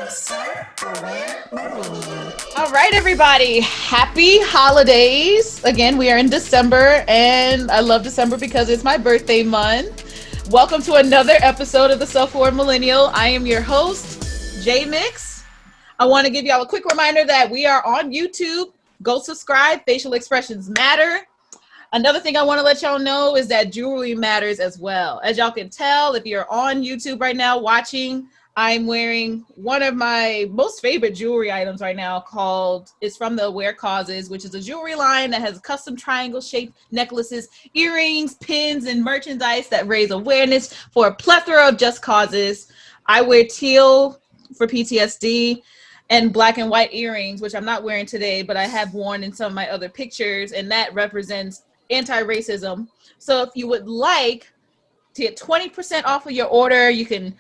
All right, everybody. Happy holidays. Again, we are in December, and I love December because it's my birthday month. Welcome to another episode of the Self-Aware Millennial. I am your host, J.Mix. I want to give y'all a quick reminder that we are on YouTube. Go subscribe. Facial expressions matter. Another thing I want to let y'all know is that jewelry matters as well. As y'all can tell, if you're on YouTube right now watching, I'm wearing one of my most favorite jewelry items right now it's from the Aware Causes, which is a jewelry line that has custom triangle shaped necklaces, earrings, pins, and merchandise that raise awareness for a plethora of just causes. I wear teal for PTSD and black and white earrings, which I'm not wearing today, but I have worn in some of my other pictures, and that represents anti-racism. So if you would like to get 20% off of your order, you can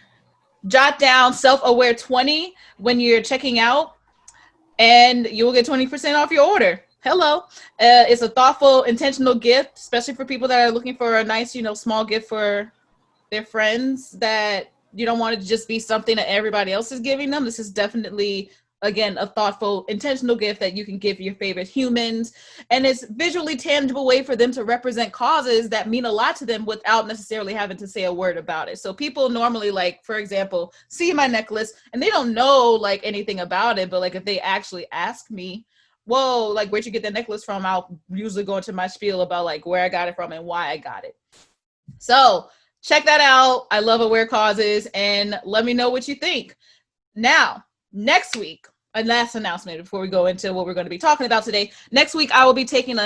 jot down self-aware 20 when you're checking out, and you will get 20% off your order. Hello. It's a thoughtful, intentional gift, especially for people that are looking for a nice, small gift for their friends, that you don't want it to just be something that everybody else is giving them. This is definitely, again, a thoughtful, intentional gift that you can give your favorite humans. And it's visually tangible way for them to represent causes that mean a lot to them without necessarily having to say a word about it. So people normally, like, for example, see my necklace and they don't know like anything about it. But like if they actually ask me, whoa, like where'd you get the necklace from? I'll usually go into my spiel about like where I got it from and why I got it. So check that out. I love Aware Causes, and let me know what you think. Now, next week, a last announcement before we go into what we're going to be talking about today. Next week, I'll be talking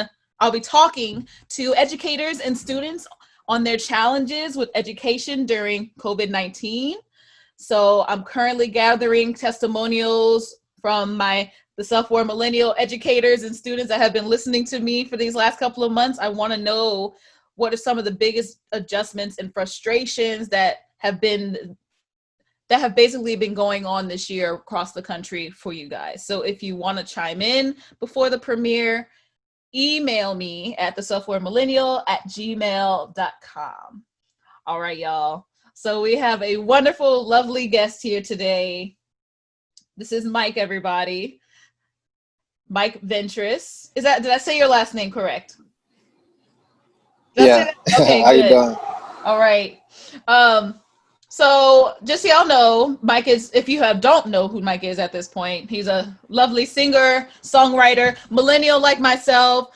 to educators and students on their challenges with education during COVID-19. So I'm currently gathering testimonials from the Self-Aware Millennial educators and students that have been listening to me for these last couple of months. I want to know what are some of the biggest adjustments and frustrations that have basically been going on this year across the country for you guys. So if you want to chime in before the premiere, email me at theselfawaremillennial@gmail.com. All right, y'all. So we have a wonderful, lovely guest here today. This is Mike, everybody. Mic Ventress. Did I say your last name correct? Yeah. Okay, How you good. doing? All right. So just so y'all know, Mike is, if you don't know who Mike is at this point, he's a lovely singer, songwriter, millennial like myself.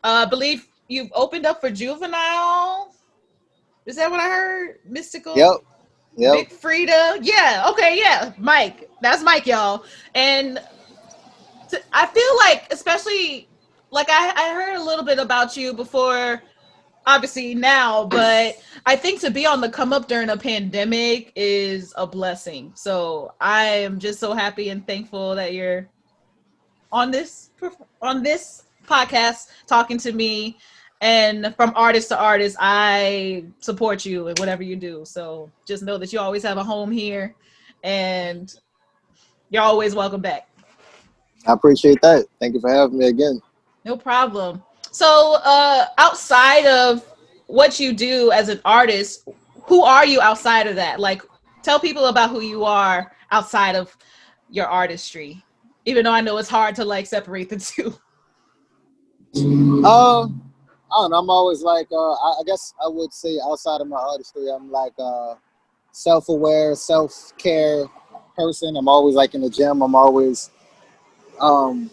I believe you've opened up for Juvenile. Is that what I heard? Yep. Mystical, Yep. Big Frida. Yeah. Okay. Yeah. Mike. That's Mike, y'all. And I feel like, especially, like I heard a little bit about you before, obviously now, but I think to be on the come up during a pandemic is a blessing. So I am just so happy and thankful that you're on this podcast talking to me. And from artist to artist, I support you in whatever you do. So just know that you always have a home here, and you're always welcome back. I appreciate that. Thank you for having me again. No problem. So, outside of what you do as an artist, who are you outside of that? Like, tell people about who you are outside of your artistry, even though I know it's hard to like separate the two. I don't know. I'm always like, I guess I would say outside of my artistry, I'm like self-aware, self-care person. I'm always like in the gym. I'm always um,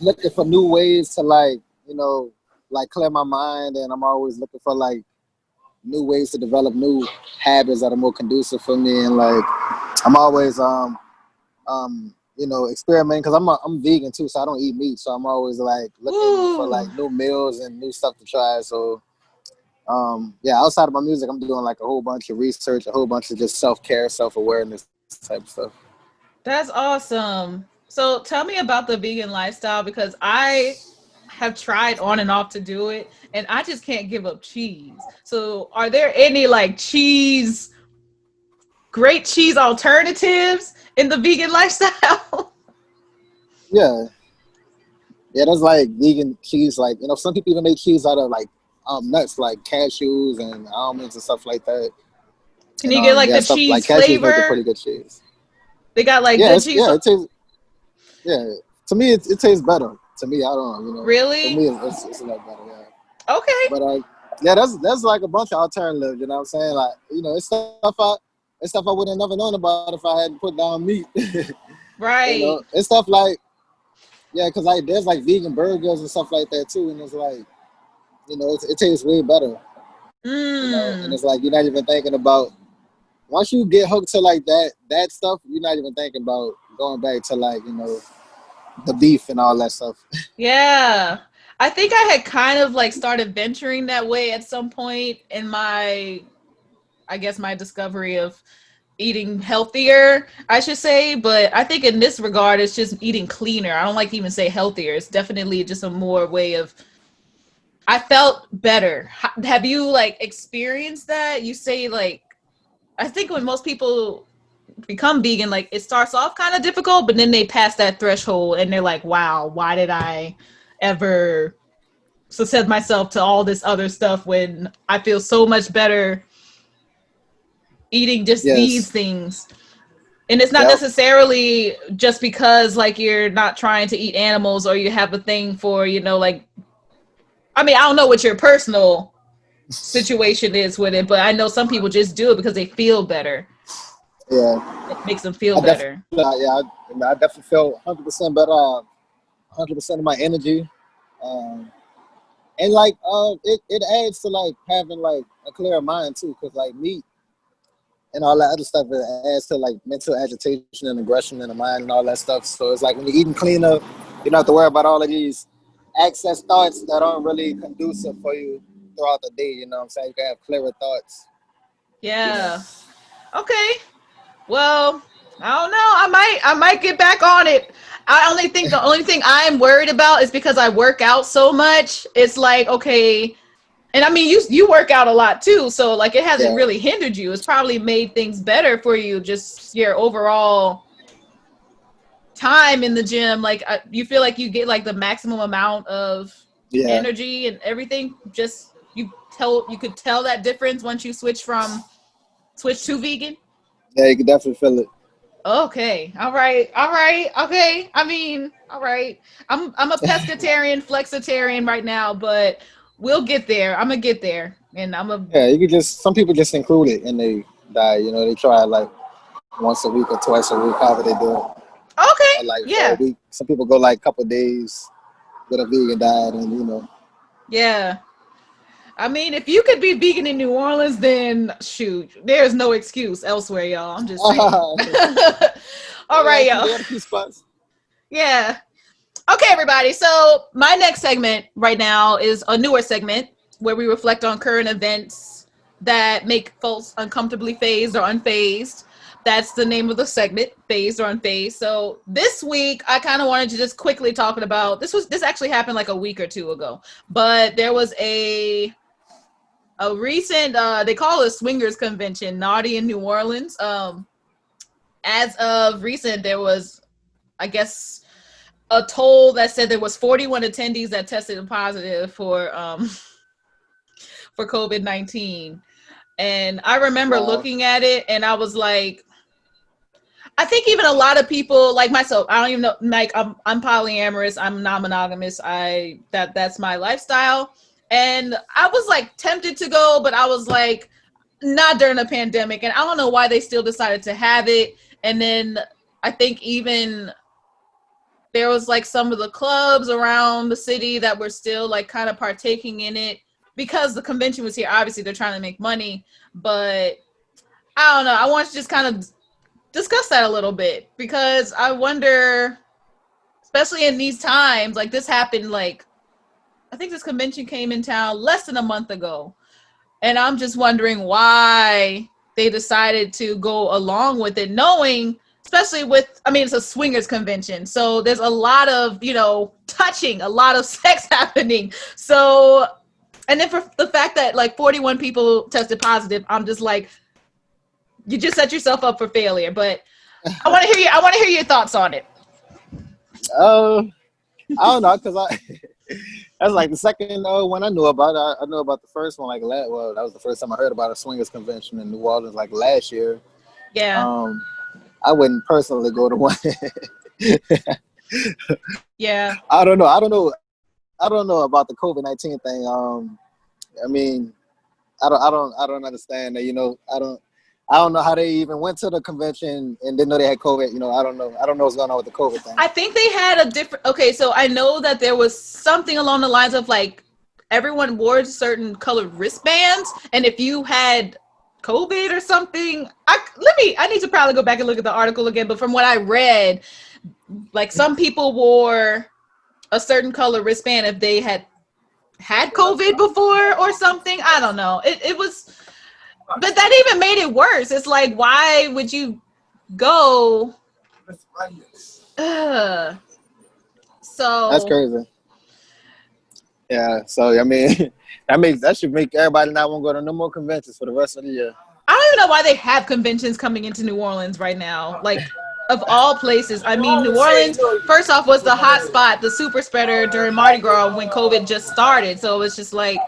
looking for new ways to like clear my mind, and I'm always looking for like new ways to develop new habits that are more conducive for me. And like, I'm always experimenting because I'm vegan too, so I don't eat meat. So I'm always like looking for Ooh, like new meals and new stuff to try. So yeah, outside of my music, I'm doing like a whole bunch of research, a whole bunch of just self-care, self-awareness type of stuff. that's awesome. So, tell me about the vegan lifestyle, because I have tried on and off to do it, and I just can't give up cheese. So, are there any like great cheese alternatives in the vegan lifestyle? Yeah, yeah, that's like vegan cheese. Like, some people even make cheese out of like nuts, like cashews and almonds and stuff like that. Can And you get like yeah, the stuff like cheese cashews make a pretty flavor? good cheese. They got like Yeah, good cheese. it tastes. Yeah, to me, it tastes better. To me, I don't know. For Really? me, it's a lot better. Yeah, Okay. but yeah, that's like a bunch of alternatives. You know what I'm saying? Like, it's stuff I would have never known about if I hadn't put down meat. Right. It's stuff like, yeah, because like there's like vegan burgers and stuff like that too, and it's like, it tastes way better. And Mm. it's like you're not even thinking about once you get hooked to like that stuff, you're not even thinking about going back to like the beef and all that stuff. Yeah. I think I had kind of like started venturing that way at some point in I guess, my discovery of eating healthier, I should say. But I think in this regard, it's just eating cleaner. I don't like to even say healthier. It's definitely just a more way of, I felt better. Have you like experienced that? You say like, I think when most people become vegan, like it starts off kind of difficult, but then they pass that threshold and they're like, wow, why did I ever subject myself to all this other stuff when I feel so much better eating just these Yes. things? And it's not Yep. necessarily just because like you're not trying to eat animals or you have a thing for, like, I mean, I don't know what your personal situation is with it, but I know some people just do it because they feel better. Yeah. It makes them feel I better. definitely, I definitely feel 100% better. 100% of my energy. Um, and like it adds to like having like a clear mind too, because like meat and all that other stuff, it adds to like mental agitation and aggression in the mind and all that stuff. So it's like when you're eating cleaner, you don't have to worry about all of these excess thoughts that aren't really conducive for you throughout the day. You know what I'm saying? You can have clearer thoughts. You know. Yeah. Okay. Well, I don't know. I might get back on it. I only think the only thing I'm worried about is because I work out so much. It's like, okay, and I mean you work out a lot too, so like it hasn't Yeah. really hindered you. It's probably made things better for you, just your overall time in the gym. Like you feel like you get like the maximum amount of Yeah. energy and everything. Just you could tell that difference once you switch to vegan. Yeah. You can definitely feel it. Okay. All right. All right. Okay. I mean, all right. I'm a pescatarian, flexitarian right now, but we'll get there. I'm gonna get there, and I'm a Yeah. You could just some people just include it in their diet. They try it like once a week or twice a week, however they do it. Or okay. like for a Yeah. week. Some people go like a couple of days with a vegan diet, and Yeah. I mean, if you could be vegan in New Orleans, then shoot, there's no excuse elsewhere, y'all. I'm just saying. All right, they y'all. got a few spots. Yeah. Okay, everybody. So my next segment right now is a newer segment where we reflect on current events that make folks uncomfortably phased or unfazed. That's the name of the segment, phased or unfazed. So this week, I kind of wanted to just quickly talk about this actually happened like a week or two ago, but there was a recent they call it a swingers convention, naughty in New Orleans. As of recent, there was, I guess, a toll that said there was 41 attendees that tested positive for COVID-19. And I remember Wow. looking at it and I was like, I think even a lot of people like myself, I don't even know, like I'm polyamorous, I'm non-monogamous. That's my lifestyle. And I was like tempted to go, but I was like, not during a pandemic. And I don't know why they still decided to have it. And then I think even there was like some of the clubs around the city that were still like kind of partaking in it because the convention was here. Obviously, they're trying to make money, but I don't know. I want to just kind of discuss that a little bit because I wonder, especially in these times, like this happened, like I think this convention came in town less than a month ago. And I'm just wondering why they decided to go along with it, knowing, especially with, I mean, it's a swingers convention. So there's a lot of, touching, a lot of sex happening. So, and then for the fact that like 41 people tested positive, I'm just like, you just set yourself up for failure. But I want to hear your thoughts on it. Uh, I don't know, cause I that's like the second one I knew about. I knew about the first one like that was the first time I heard about a swingers convention in New Orleans like last year. Yeah. Um, I wouldn't personally go to one. Yeah. I don't know. I don't know. I don't know about the COVID-19 thing. I mean, I don't understand that. I don't know how they even went to the convention and didn't know they had COVID. I don't know. I don't know what's going on with the COVID thing. I think they had a different. Okay, so I know that there was something along the lines of like everyone wore certain colored wristbands, and if you had COVID or something, I need to probably go back and look at the article again. But from what I read, like some people wore a certain color wristband if they had COVID before or something. I don't know. It was, but that even made it worse. It's like, why would you go? That's So crazy. Yeah. So I mean, that should make everybody not want to go to no more conventions for the rest of the year. I don't even know why they have conventions coming into New Orleans right now. Like, of all places, I mean, New Orleans, first off, was the hot spot, the super spreader during Mardi Gras when COVID just started. So it's just like,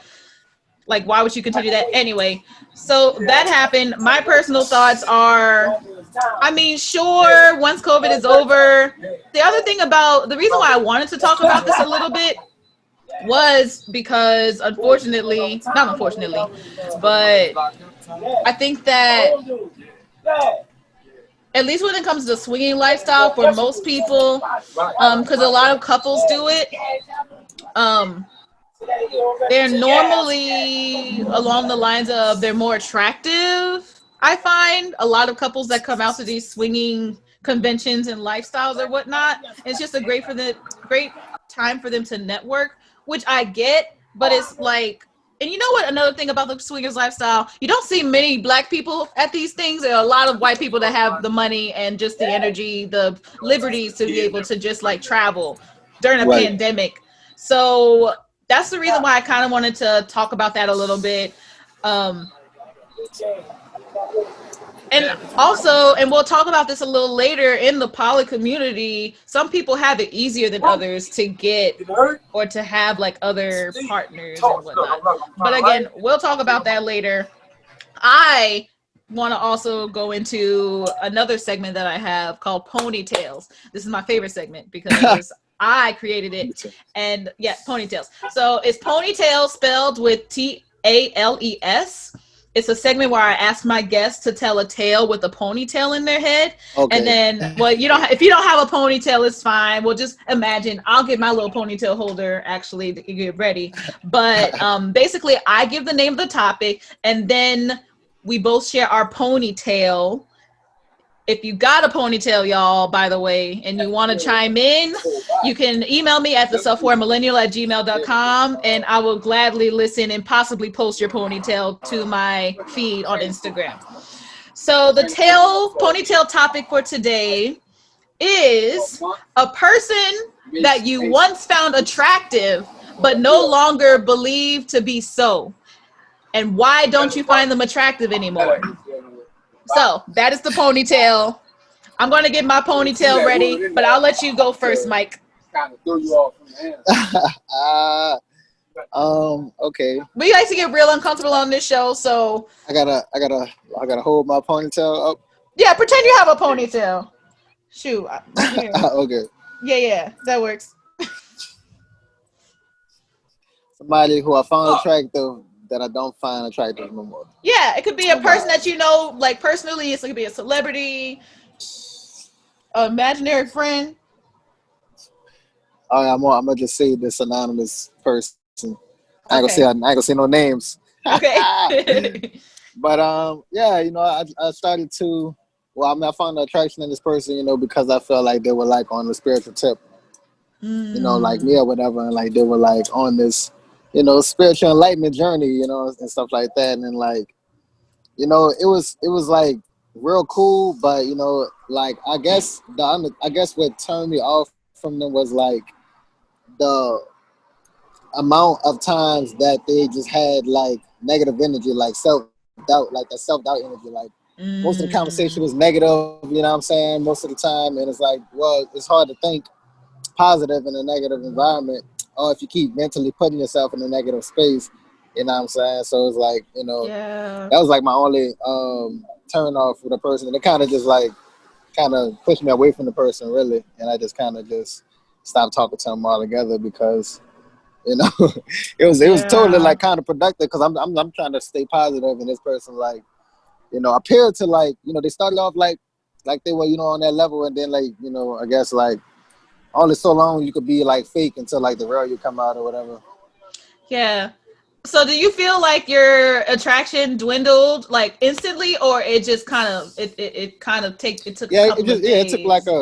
why would you continue that anyway? So that happened. My personal thoughts are, I mean, sure, once COVID is over. The other thing about the reason why I wanted to talk about this a little bit was because not unfortunately, but I think that at least when it comes to swinging lifestyle for most people, because a lot of couples do it, um, they're normally along the lines of they're more attractive. I find a lot of couples that come out to these swinging conventions and lifestyles or whatnot. It's just a great time for them to network, which I get, but it's like, and you know what? Another thing about the swingers lifestyle, you don't see many black people at these things. There are a lot of white people that have the money and just the energy, the liberties to be able to just like travel during a Right. pandemic. So that's the reason why I kind of wanted to talk about that a little bit. Um, and also, and we'll talk about this a little later in the poly community, some people have it easier than others to get or to have like other partners and whatnot. But again, we'll talk about that later. I want to also go into another segment that I have called ponytails. This is my favorite segment because I created it. And yeah, ponytails. So it's ponytail spelled with Tales. It's a segment where I ask my guests to tell a tale with a ponytail in their head. Okay. And then, well, if you don't have a ponytail, it's fine. We'll just imagine. I'll get my little ponytail holder actually to get ready. But basically, I give the name of the topic, and then we both share our ponytail. If you got a ponytail, y'all, by the way, and you want to chime in, you can email me at theselfwaremillennial@gmail.com, and I will gladly listen and possibly post your ponytail to my feed on Instagram. So the ponytail topic for today is a person that you once found attractive, but no longer believe to be so. And why don't you find them attractive anymore? So that is the ponytail. I'm going to get my ponytail ready, but I'll let you go first, Mike. Okay. We like to get real uncomfortable on this show, so I gotta hold my ponytail up. yeah, pretend you have a ponytail. Shoot, here. Okay. Yeah, that works. Somebody who I found attractive that I don't find attractive no more. Yeah, it could be a person that you know, like personally. It could be a celebrity, an imaginary friend. All right, I'm gonna just say this anonymous person. I ain't Okay. gonna say no names. Okay. But yeah, I started to. Well, I mean, I found the attraction in this person, because I felt like they were like on the spiritual tip, like me or whatever, and like they were like on this, spiritual enlightenment journey, and stuff like that, and then like, it was like real cool, but like I guess what turned me off from them was like the amount of times that they just had like negative energy, like self-doubt, like that self-doubt energy. Like most of the conversation was negative, you know what I'm saying, most of the time. And it's like, well, it's hard to think positive in a negative environment, or if you keep mentally putting yourself in a negative space, you know what I'm saying? So it's like, Yeah. that was like my only turn off with a person. And it kind of kind of pushed me away from the person really, and I just kind of just stopped talking to him altogether because you know it was totally Yeah. like counterproductive because I'm trying to stay positive, and this person like appeared to like they started off like they were on that level, and then like I guess like only so long you could be like fake until like the real you come out or whatever. Yeah. So do you feel like your attraction dwindled like instantly, or it just kind of it kind of it took a Yeah, it couple just of it took like days?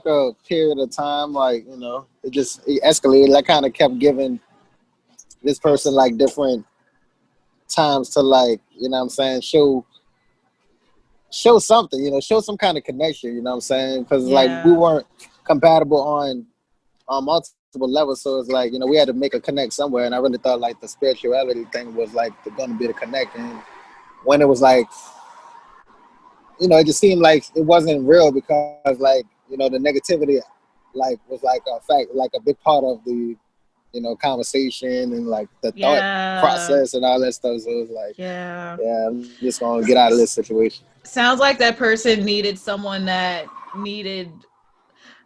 a period of time, like it escalated. I kind of kept giving this person like different times to like what I'm saying, show something, show some kind of connection, what I'm saying, because like we Yeah. weren't compatible on multiple levels, so it's like we had to make a connect somewhere, and I really thought like the spirituality thing was like going to be the connect, and when it was like it just seemed like it wasn't real because like the negativity like was like a fact, like a big part of the conversation and like the thought Yeah. process and all that stuff. So it was like, Yeah. yeah, I'm just gonna get out of this situation. Sounds like that person needed someone that needed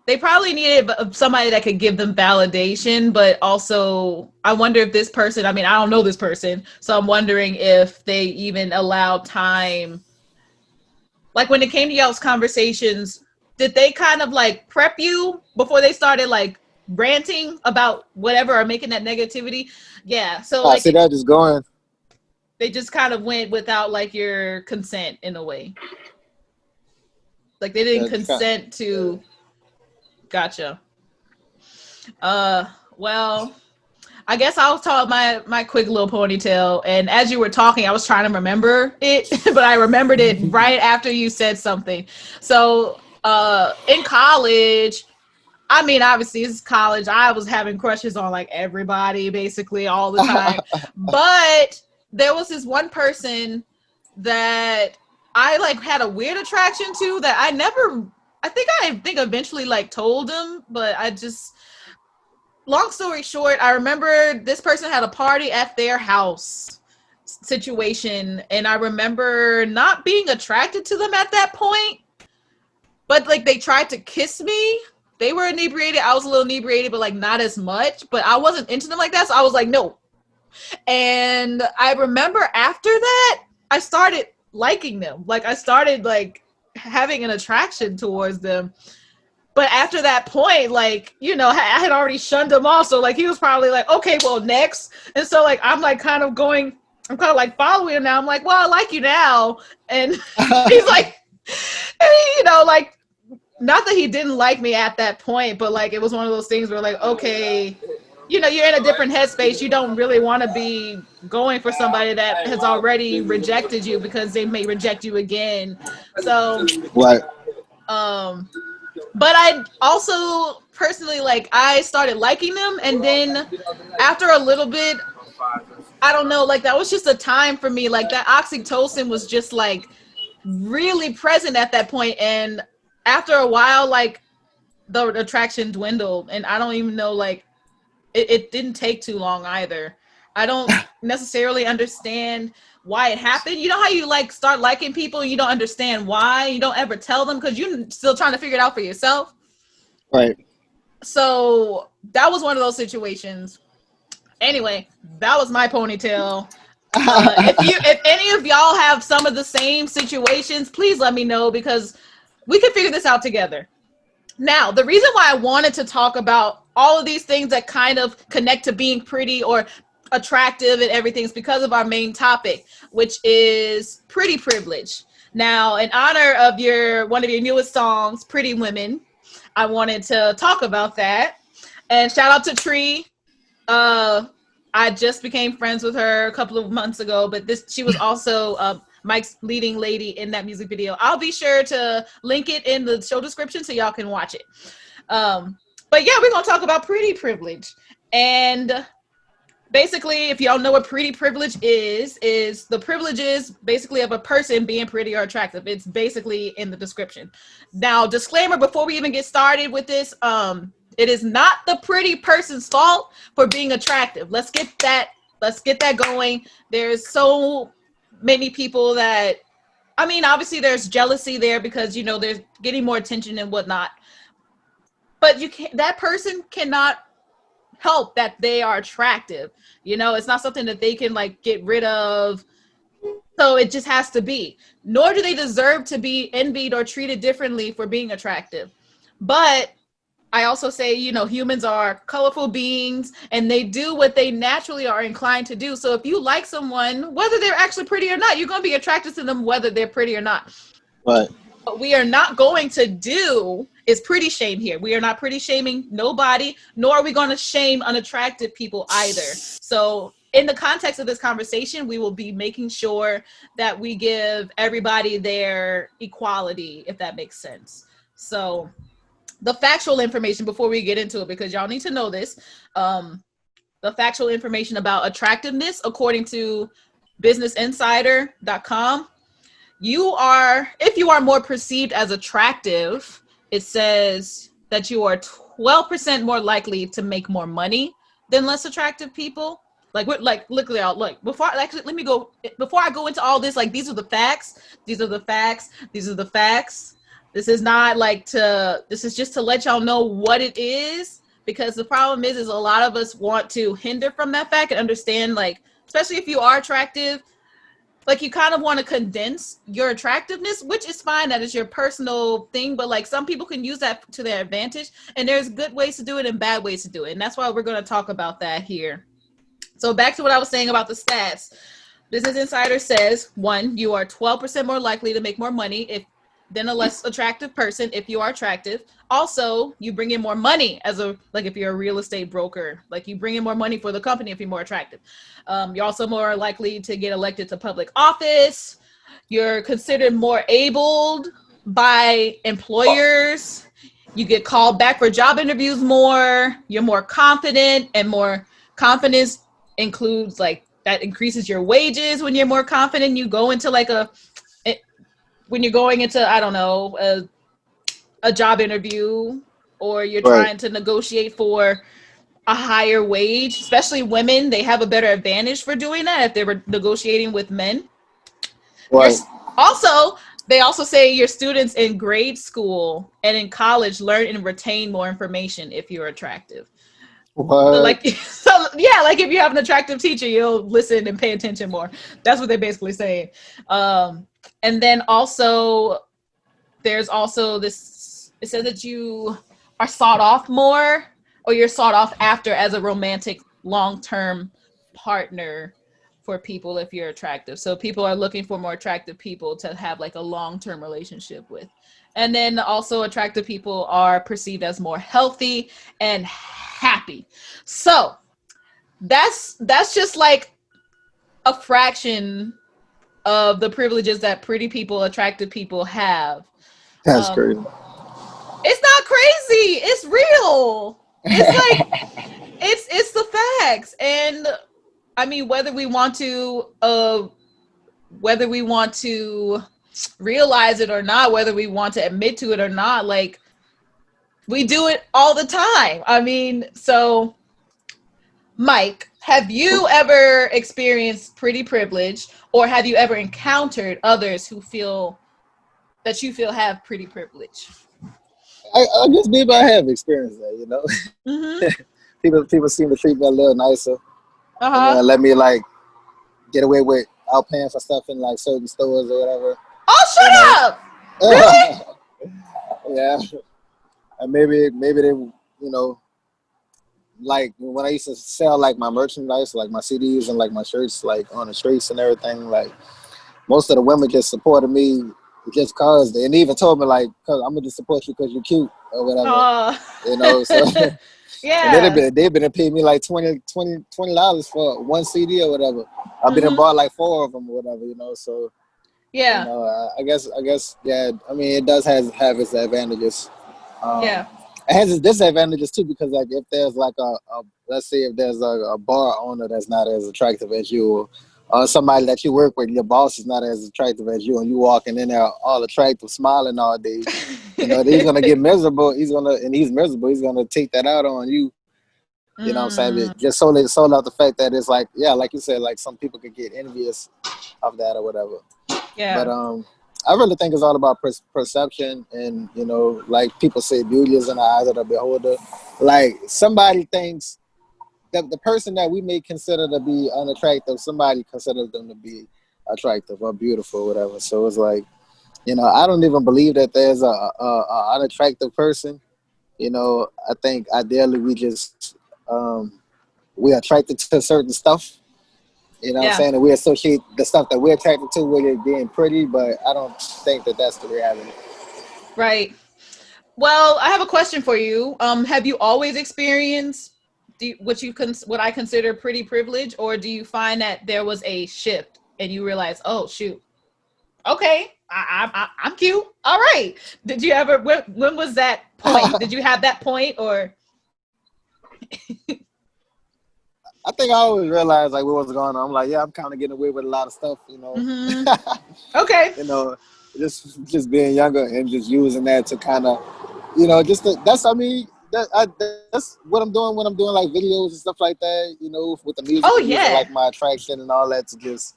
they probably needed somebody that could give them validation, but also I wonder if this person, I mean, I don't know this person, so I'm wondering if they even allowed time. Like when it came to y'all's conversations, did they kind of like prep you before they started like ranting about whatever or making that negativity? Yeah. So I see like that just going. they just kind of went without like your consent in a way. Like they didn't Yeah, just kind. consent Yeah. to. Gotcha. Uh well, I guess I'll talk my quick little ponytail. And as you were talking, I was trying to remember it, but I remembered it right after you said something. So in college, I mean, obviously it's college. I was having crushes on like everybody basically all the time. But there was this one person that I like had a weird attraction to that I think eventually like told him, but I just long story short, I remember this person had a party at their house situation, and I remember not being attracted to them at that point, but like they tried to kiss me. They were inebriated. I was a little inebriated, but like not as much. But I wasn't into them like that, so I was like, no. And I remember after that, I started liking them. Like I started like having an attraction towards them. But after that point, like, I had already shunned him off. So like he was probably like, okay, well, next. And so like I'm kind of like following him now. I'm like, well, I like you now. And he's like, like not that he didn't like me at that point, but like it was one of those things where like, okay, you're in a different headspace. You don't really want to be going for somebody that has already rejected you because they may reject you again. So, Right. um, but I also personally like I started liking them, and then after a little bit, I don't know, like that was just a time for me. Like that oxytocin was just like really present at that point, and after a while, like the attraction dwindled, and I don't even know like it didn't take too long either. I don't necessarily understand why it happened. You know how you like start liking people and you don't understand why, you don't ever tell them because you're still trying to figure it out for yourself. Right. So that was one of those situations. Anyway, that was my ponytail. If any of y'all have some of the same situations, please let me know because we can figure this out together. Now, the reason why I wanted to talk about all of these things that kind of connect to being pretty or attractive and everything is because of our main topic, which is pretty privilege. Now, in honor of one of your newest songs, Pretty Women, I wanted to talk about that. And shout out to Tree. Uh, I just became friends with her a couple of months ago, but she was also Mike's leading lady in that music video. I'll be sure to link it in the show description so y'all can watch it. But yeah, we're gonna talk about pretty privilege. And basically, if y'all know what pretty privilege is the privileges basically of a person being pretty or attractive. It's basically in the description. Now, disclaimer before we even get started with this, it is not the pretty person's fault for being attractive. Let's get that going. There's so many people that I mean, obviously there's jealousy there because, you know, there's getting more attention and whatnot. But you can't, that person cannot help that they are attractive. You know, it's not something that they can like get rid of. So it just has to be. Nor do they deserve to be envied or treated differently for being attractive. But I also say, you know, humans are colorful beings and they do what they naturally are inclined to do. So if you like someone, whether they're actually pretty or not, you're going to be attracted to them whether they're pretty or not. Right. What we are not going to do is pretty shame here. We are not pretty shaming nobody, nor are we going to shame unattractive people either. So in the context of this conversation, we will be making sure that we give everybody their equality, if that makes sense. So the factual information before we get into it, because y'all need to know this. The factual information about attractiveness, according to businessinsider.com, you are, if you are more perceived as attractive, it says that you are 12% more likely to make more money than less attractive people. Like, what, like, look at all, look, before, actually, let me go, before I go into all this, like, these are the facts, these are the facts, these are the facts. This is not like this is just to let y'all know what it is, because the problem is a lot of us want to hinder from that fact and understand, like, especially if you are attractive, like you kind of want to condense your attractiveness, which is fine, that is your personal thing, but like some people can use that to their advantage, and there's good ways to do it and bad ways to do it, and that's why we're going to talk about that here. So back to what I was saying about the stats. Business Insider says, one, you are 12% more likely to make more money than a less attractive person if you are attractive. Also, you bring in more money as a, like if you're a real estate broker, like you bring in more money for the company if you're more attractive. You're also more likely to get elected to public office. You're considered more abled by employers. You get called back for job interviews more. You're more confident, and more confidence includes like that increases your wages when you're more confident. You go into like when you're going into, I don't know, a job interview, or you're Right. trying to negotiate for a higher wage, especially women, they have a better advantage for doing that if they were negotiating with men. You're Right. also, they also say your students in grade school and in college learn and retain more information if you're attractive. So What? like, so yeah, like if you have an attractive teacher, you'll listen and pay attention more. That's what they're basically saying. And then also, there's also this, it says that you are sought off more, or you're sought off after as a romantic long-term partner for people if you're attractive. So people are looking for more attractive people to have like a long-term relationship with. And then also attractive people are perceived as more healthy and happy. So that's just like a fraction of the privileges that pretty people, attractive people have. That's crazy. um it's not crazy, it's real. It's like, it's the facts. And I mean, whether we want to realize it or not, whether we want to admit to it or not, like we do it all the time. I mean, so Mike, have you ever experienced pretty privilege, or have you ever encountered others who feel that you feel have pretty privilege? I guess maybe I have experienced that. You know, Mm-hmm. people seem to treat me a little nicer, and Uh-huh. then let me like get away with out paying for stuff in like certain stores or whatever. Oh, You know. shut up! Really? Yeah, and maybe they like when I used to sell like my merchandise, like my CDs and like my shirts, like on the streets and everything. Like most of the women just supported me just cause they, and even told me like, "Cause I'm gonna just support you because you're cute or whatever." Oh. You know, so and then Yeah. they've been paying me like $20 for one CD or whatever. I've been and Mm-hmm. bought like four of them or whatever. You know, so Yeah. I guess yeah. I mean, it does have its advantages. Yeah. Um, it has its disadvantages too because like if there's like a let's say if there's a bar owner that's not as attractive as you, or somebody that you work with, your boss is not as attractive as you, and you walking in there all attractive, smiling all day, he's gonna get miserable. He's miserable. He's gonna take that out on you. You know what I'm saying? Mm, But just solely out the fact that it's like, yeah, like you said, like some people could get envious of that or whatever. But yeah. I really think it's all about perception, and like people say, beauty is in the eyes of the beholder. Like somebody thinks that the person that we may consider to be unattractive, somebody considers them to be attractive or beautiful, or whatever. So it's like, I don't even believe that there's a unattractive person. I think ideally we just we're attracted to certain stuff. You know what I'm Yeah, saying? And we associate the stuff that we're attracted to with it being pretty, but I don't think that that's the reality. right. Well, I have a question for you. Have you always experienced what I consider pretty privilege, or do you find that there was a shift and you realize, oh shoot, okay, I'm cute. All right. Did you ever? When was that point? Did you have that point, or? I think I always realized like what was going on. I'm like, yeah, I'm kind of getting away with a lot of stuff, Mm-hmm. Okay. you know, just being younger and just using that to kind of, that's I mean that's what I'm doing when I'm doing like videos and stuff like that. With the music Oh and using like yeah, my attraction and all that to just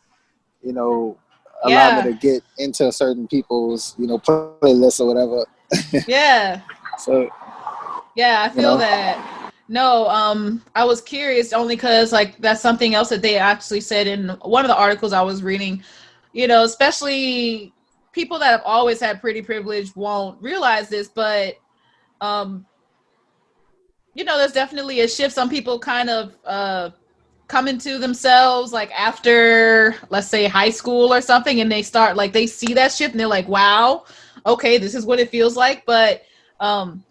you know allow me yeah, to get into certain people's playlists or whatever. yeah. So Yeah, I you feel know, that. No, I was curious only because like that's something else that they actually said in one of the articles I was reading. Especially people that have always had pretty privilege won't realize this, but um, there's definitely a shift. Some people kind of come into themselves like after, let's say, high school or something, and they start like they see that shift and they're like, wow, okay, this is what it feels like. But um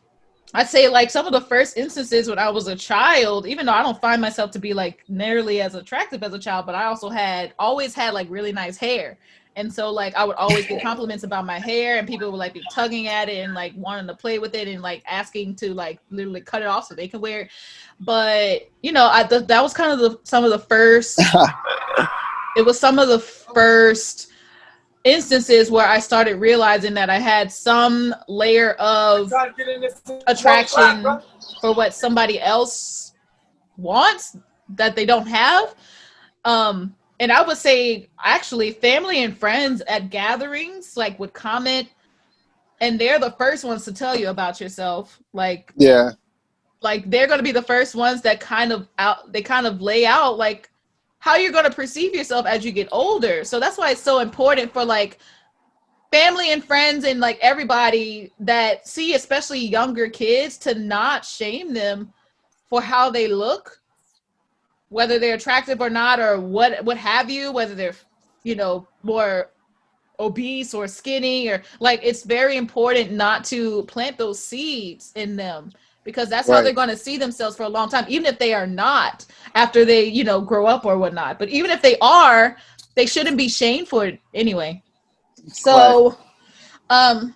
I'd say like some of the first instances when I was a child, even though I don't find myself to be like nearly as attractive as a child, but I also had always had like really nice hair. And so like I would always get compliments about my hair and people would like be tugging at it and like wanting to play with it and like asking to like literally cut it off so they can wear it. But that was kind of some of the first it was some of the first instances where I started realizing that I had some layer of attraction for what somebody else wants that they don't have. And I would say actually family and friends at gatherings like would comment and they're the first ones to tell you about yourself. yeah, Like they're going to be the first ones that kind of lay out like how you're going to perceive yourself as you get older. So that's why it's so important for like family and friends and like everybody that see especially younger kids to not shame them for how they look, whether they're attractive or not, or what have you, whether they're more obese or skinny, or like it's very important not to plant those seeds in them because that's how they're right, going to see themselves for a long time, even if they are not after they grow up or whatnot. But even if they are, they shouldn't be shamed for it anyway. right. So um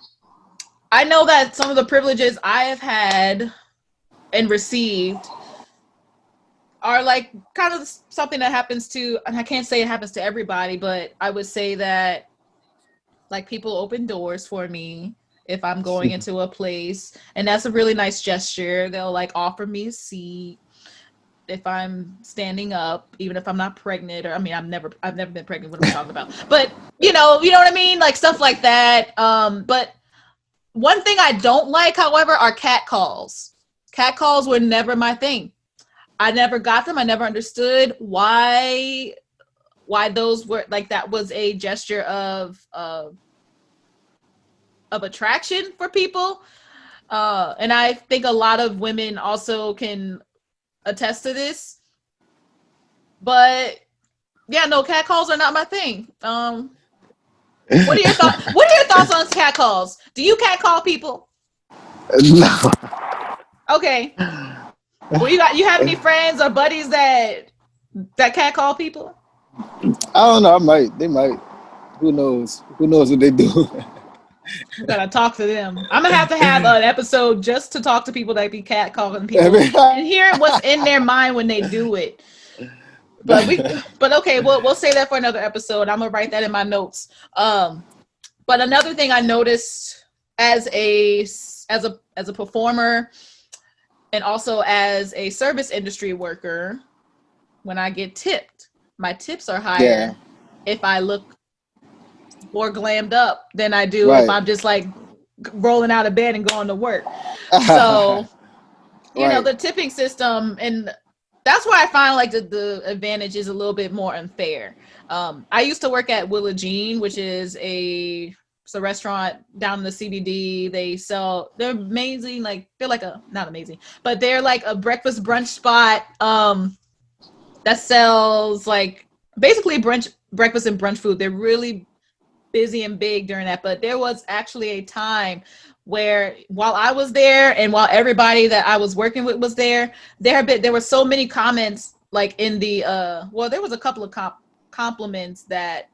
I know that some of the privileges I have had and received are like kind of something that happens to, and I can't say it happens to everybody, but I would say that like people open doors for me if I'm going into a place, and that's a really nice gesture. They'll like offer me a seat if I'm standing up, even if I'm not pregnant, or I mean, I've never been pregnant. What am I talking about? But you know what I mean, like stuff like that. But one thing I don't like, however, are cat calls. Cat calls were never my thing. I never got them. I never understood why those were like that was a gesture of attraction for people. And I think a lot of women also can attest to this. But yeah, no, cat calls are not my thing. What are your thoughts? What are your thoughts on cat calls? Do you cat call people? No, Okay. Well, you have any friends or buddies that cat call people? I don't know. I might. They might. Who knows? Who knows what they do? We gotta talk to them. I'm gonna have to have an episode just to talk to people that be cat calling people Every- and hear what's in their mind when they do it. But okay, we'll say that for another episode. I'm gonna write that in my notes. But another thing I noticed as a performer and also as a service industry worker, when I get tipped, my tips are yeah, higher if I look more glammed up than I do if Right. I'm just like rolling out of bed and going to work. So, Right. the tipping system, and that's why I find like the advantage is a little bit more unfair. I used to work at Willa Jean, which is it's a restaurant down in the CBD. They're amazing, like they're like a not amazing, but they're like a breakfast brunch spot that sells like basically breakfast and brunch food. They're really busy and big during that, but there was actually a time where while I was there and while everybody that I was working with was there were so many comments like in the there was a couple of compliments that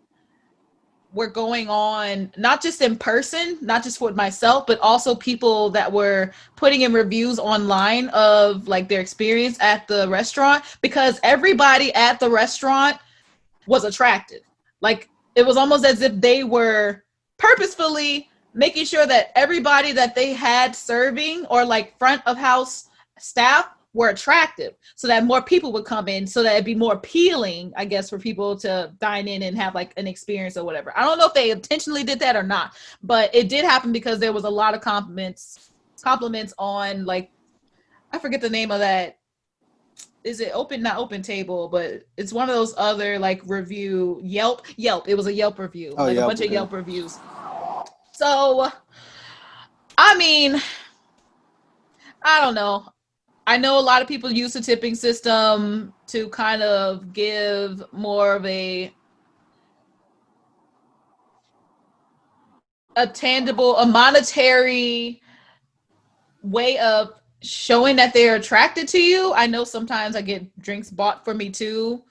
were going on, not just in person, not just with myself, but also people that were putting in reviews online of like their experience at the restaurant, because everybody at the restaurant was attractive. Like it was almost as if they were purposefully making sure that everybody that they had serving or like front of house staff were attractive so that more people would come in, so that it'd be more appealing, I guess, for people to dine in and have like an experience or whatever. I don't know if they intentionally did that or not, but it did happen because there was a lot of compliments on like, I forget the name of that. Is it open, not open table, but it's one of those other like review, Yelp. It was a Yelp review, Oh like a yeah. bunch of Okay. Yelp reviews. So I mean, I don't know. I know a lot of people use the tipping system to kind of give more of a tangible, a monetary way of showing that they're attracted to you. I know sometimes I get drinks bought for me too,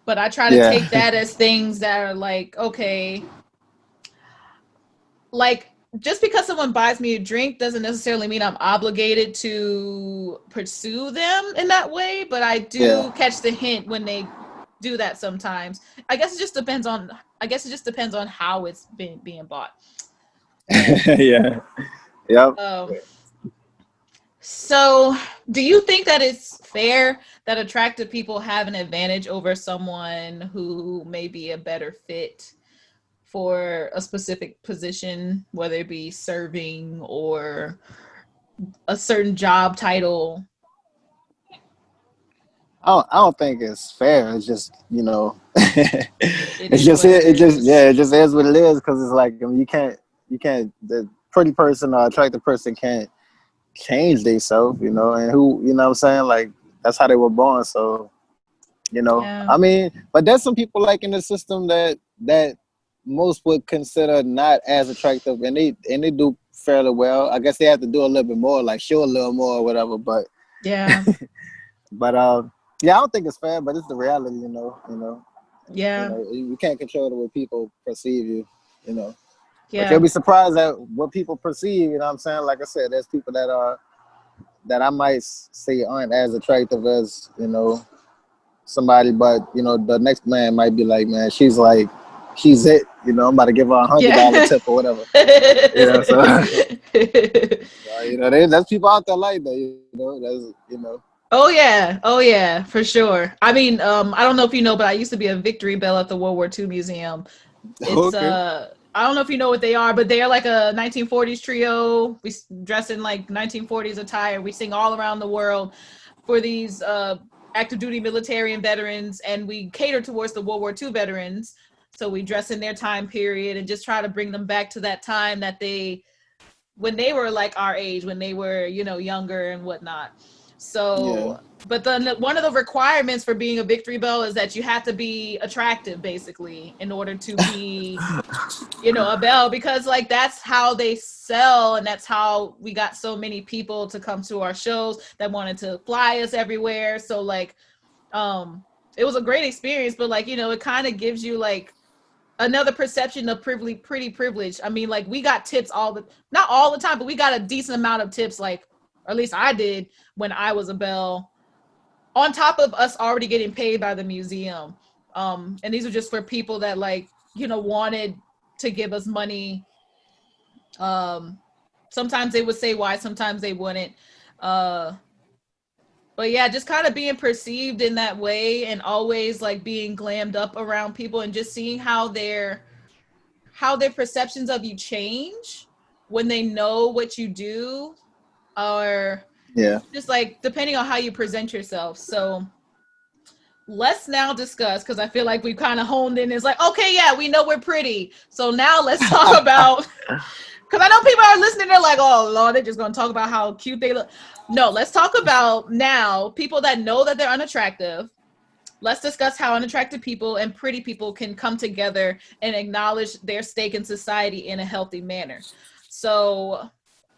but I try to Yeah. take that as things that are like, okay, like just because someone buys me a drink doesn't necessarily mean I'm obligated to pursue them in that way, but I Yeah. do catch the hint when they do that sometimes. I guess it just depends on how it's being bought. But Yeah. Yep. um so do you think that it's fair that attractive people have an advantage over someone who may be a better fit for a specific position, whether it be serving or a certain job title? I don't think it's fair. It's just It is what it it just is. yeah, it just is what it is because it's like I mean, you can't the pretty person or attractive person can't change themselves, and who what I'm saying, like that's how they were born. So Yeah. I mean, but there's some people like in the system that most would consider not as attractive, and they do fairly well. I guess they have to do a little bit more, like show a little more or whatever. But Yeah. but yeah, I don't think it's fair, but it's the reality, Yeah. you can't control the way people perceive you, you know. But you'll Yeah. be surprised at what people perceive. You know what I'm saying? Like I said, there's people that I might say aren't as attractive as somebody, but the next man might be like, man, she's it. I'm about to give her $100 Yeah. tip or whatever. So that's people out there like that. That's. Oh yeah, oh yeah, for sure. I mean, I don't know if you know, but I used to be a Victory Bell at the World War II Museum. It's Okay. I don't know if you know what they are, but they are like a 1940s trio. We dress in like 1940s attire. We sing all around the world for these active duty military and veterans, and we cater towards the World War II veterans. So we dress in their time period and just try to bring them back to that time that when they were like our age, when they were, younger and whatnot. Yeah. So, but then one of the requirements for being a Victory Bell is that you have to be attractive, basically, in order to be, a bell, because like that's how they sell, and that's how we got so many people to come to our shows that wanted to fly us everywhere. So like, it was a great experience, but like, it kind of gives you like another perception of privilege, pretty privilege. I mean, like we got tips not all the time, but we got a decent amount of tips, like, or at least I did when I was a bell, on top of us already getting paid by the museum. And these are just for people that like, wanted to give us money. Um, Sometimes they would say why, sometimes they wouldn't. Uh, but yeah, just kind of being perceived in that way and always like being glammed up around people and just seeing how their perceptions of you change when they know what you do, or Yeah. just like depending on how you present yourself. So let's now discuss, because I feel like we've kind of honed in. It's like, okay, yeah, we know we're pretty. So now let's talk about, because I know people are listening, they're like, oh Lord, they're just gonna talk about how cute they look. No, let's talk about now people that know that they're unattractive. Let's discuss how unattractive people and pretty people can come together and acknowledge their stake in society in a healthy manner. So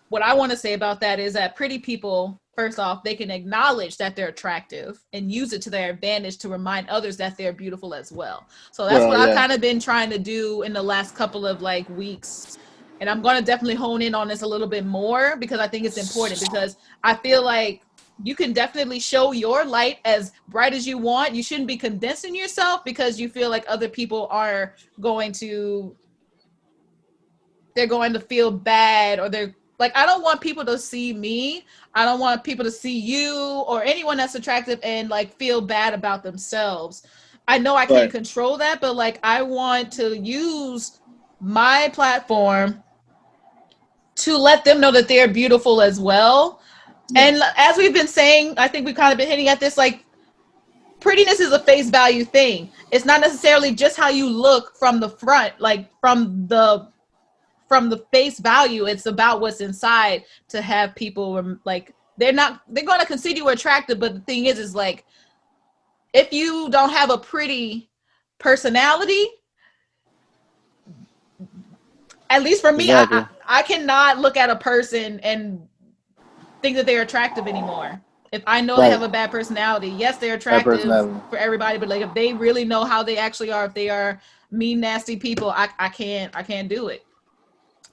what I want to say about that is that pretty people, first off, they can acknowledge that they're attractive and use it to their advantage to remind others that they're beautiful as well. So that's Well, what I've yeah. kind of been trying to do in the last couple of like weeks. And I'm going to definitely hone in on this a little bit more because I think it's important, because I feel like you can definitely show your light as bright as you want. You shouldn't be condensing yourself because you feel like other people are going to, they're going to feel bad, or they're like, I don't want people to see me. I don't want people to see you or anyone that's attractive and like feel bad about themselves. I know I can't Right. control that, but like I want to use my platform to let them know that they're beautiful as well. Yeah. And as we've been saying, I think we've kind of been hitting at this, like prettiness is a face value thing. It's not necessarily just how you look from the front, like from the face value. It's about what's inside, to have people like they're going to consider you attractive, but the thing is like if you don't have a pretty personality, at least for me, Exactly. I cannot look at a person and think that they're attractive anymore. If I know they Right. have a bad personality, yes, they're That attractive personality. for everybody, but like if they really know how they actually are, if they are mean, nasty people, I can't do it.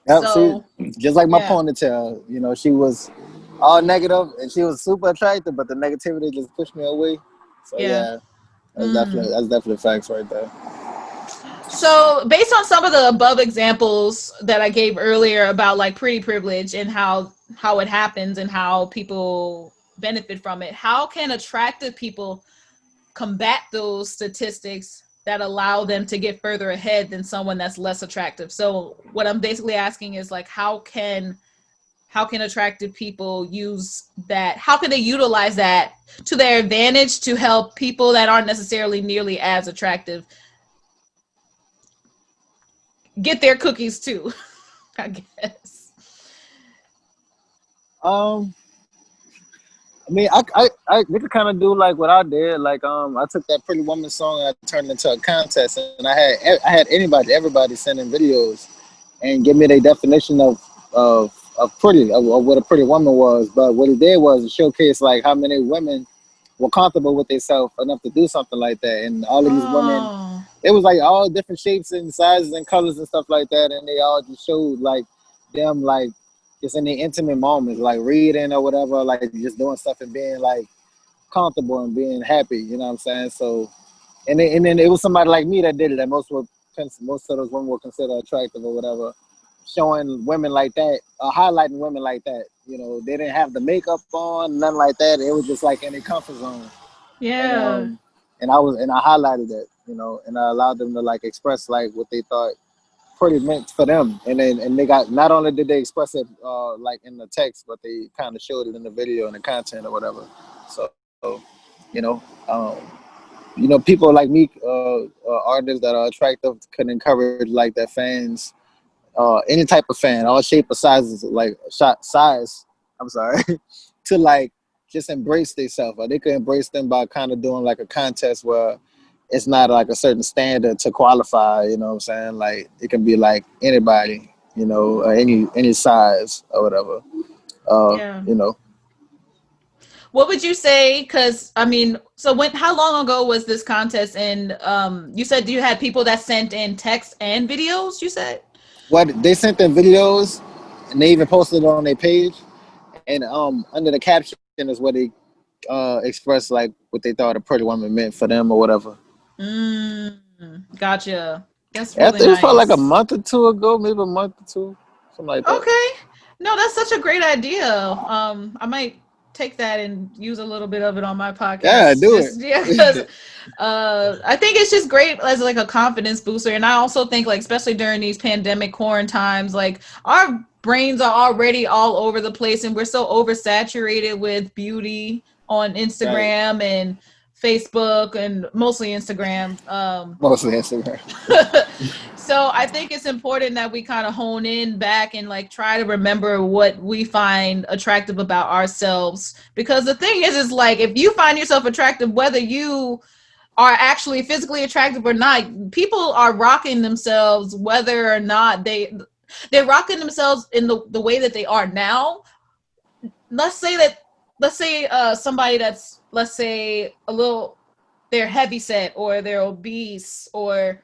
Yep. See, So just like my yeah, ponytail, she was all negative and she was super attractive, but the negativity just pushed me away. So yeah. yeah, Mm. that's definitely facts right there. So, based on some of the above examples that I gave earlier about like pretty privilege and how it happens and how people benefit from it, how can attractive people combat those statistics that allow them to get further ahead than someone that's less attractive? So, what I'm basically asking is like how can attractive people use that? How can they utilize that to their advantage to help people that aren't necessarily nearly as attractive get their cookies too? I guess. Um, I mean, we could kind of do like what I did. Like, I took that Pretty Woman song and I turned it into a contest, and I had everybody sending videos and give me their definition of pretty, of what a pretty woman was. But what it did was it showcased like how many women were comfortable with themselves enough to do something like that, and all of these women, Oh, it was like all different shapes and sizes and colors and stuff like that, and they all just showed like them like just in the intimate moments, like reading or whatever, like just doing stuff and being like comfortable and being happy. You know what I'm saying? So, and then it was somebody like me that did it. That most of those women were considered attractive or whatever, showing women like that, highlighting women like that. They didn't have the makeup on, nothing like that. It was just like in their comfort zone, and yeah, um, and I highlighted that, and I allowed them to like express like what they thought pretty meant for them, and they got, not only did they express it like in the text, but they kind of showed it in the video and the content or whatever. So, you know, um, people like me, artists that are attractive, can encourage like their fans, any type of fan, all shape of sizes, like size. I'm sorry, to like just embrace themselves, or they could embrace them by kind of doing like a contest where it's not like a certain standard to qualify. You know what I'm saying? Like it can be like anybody, any size or whatever. yeah. You know, What would you say? Because I mean, so how long ago was this contest? And you said you had people that sent in text and videos. You said. what they sent them videos, and they even posted it on their page, and under the caption is where they express like what they thought a pretty woman meant for them or whatever. Mm, gotcha. That's I really think it was probably like a nice. month or two ago, maybe a month or two, something like that. Okay. No, that's such a great idea. I might. take that and use a little bit of it on my Yeah, podcast. do Just yeah, because it. I think it's just great as like a confidence booster. And I also think like especially during these pandemic quarantine times, like our brains are already all over the place and we're so oversaturated with beauty on Right. Instagram and Facebook and mostly Instagram. Mostly Instagram. So I think it's important that we kind of hone in back and like try to remember what we find attractive about ourselves. Because the thing is like if you find yourself attractive, whether you are actually physically attractive or not, people are rocking themselves whether or not they're rocking themselves in the way that they are now. Let's say that let's say somebody that's let's say a little they're heavy set or they're obese or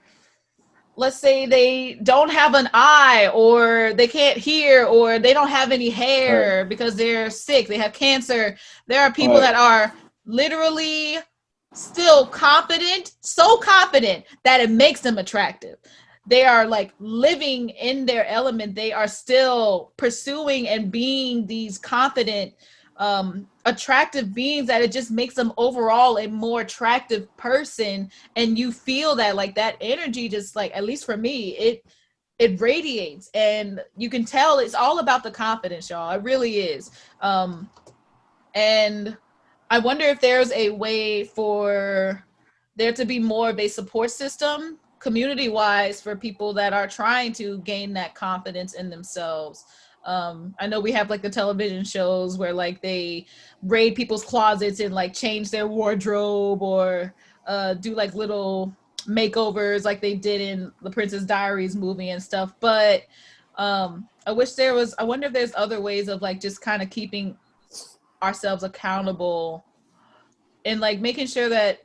let's say they don't have an eye or they can't hear or they don't have any Right. hair because they're sick, they have cancer. There are people Right. that are literally still confident, so confident that it makes them attractive. They are like living in their element. They are still pursuing and being these confident attractive beings that it just makes them overall a more attractive person, and you feel that like that energy just like at least for me it radiates and you can tell it's all about the confidence, y'all. It really is. And I wonder if there's a way for there to be more of a support system community wise for people that are trying to gain that confidence in themselves. I know we have like the television shows where like they raid people's closets and like change their wardrobe or do like little makeovers like they did in the Princess Diaries movie and stuff. But I wish there was, I wonder if there's other ways of like just kind of keeping ourselves accountable and like making sure that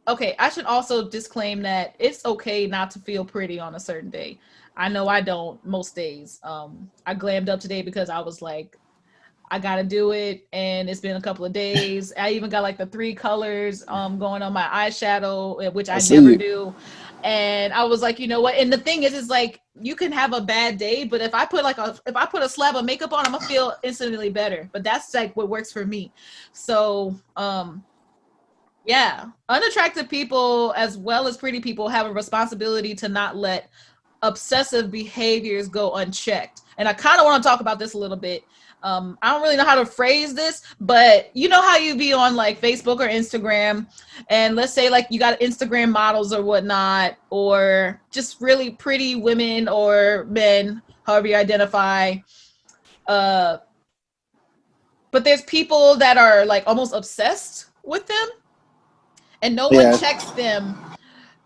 okay, I should also disclaim that it's okay not to feel pretty on a certain day. I know I don't most days. I glammed up today because I was like I gotta do it, and it's been a couple of days. I even got like the three colors going on my eyeshadow, which I I see never you. do. And I was like, you know what? And the thing is like you can have a bad day, but if I put a slab of makeup on, I'm gonna feel instantly better. But that's like what works for me. So yeah, unattractive people as well as pretty people have a responsibility to not let obsessive behaviors go unchecked. And I kind of want to talk about this a little bit. I don't really know how to phrase this, but you know how you be on like Facebook or Instagram, and let's say like you got Instagram models or whatnot, or just really pretty women or men, however you identify. Uh, but there's people that are like almost obsessed with them, and no one Yeah. checks them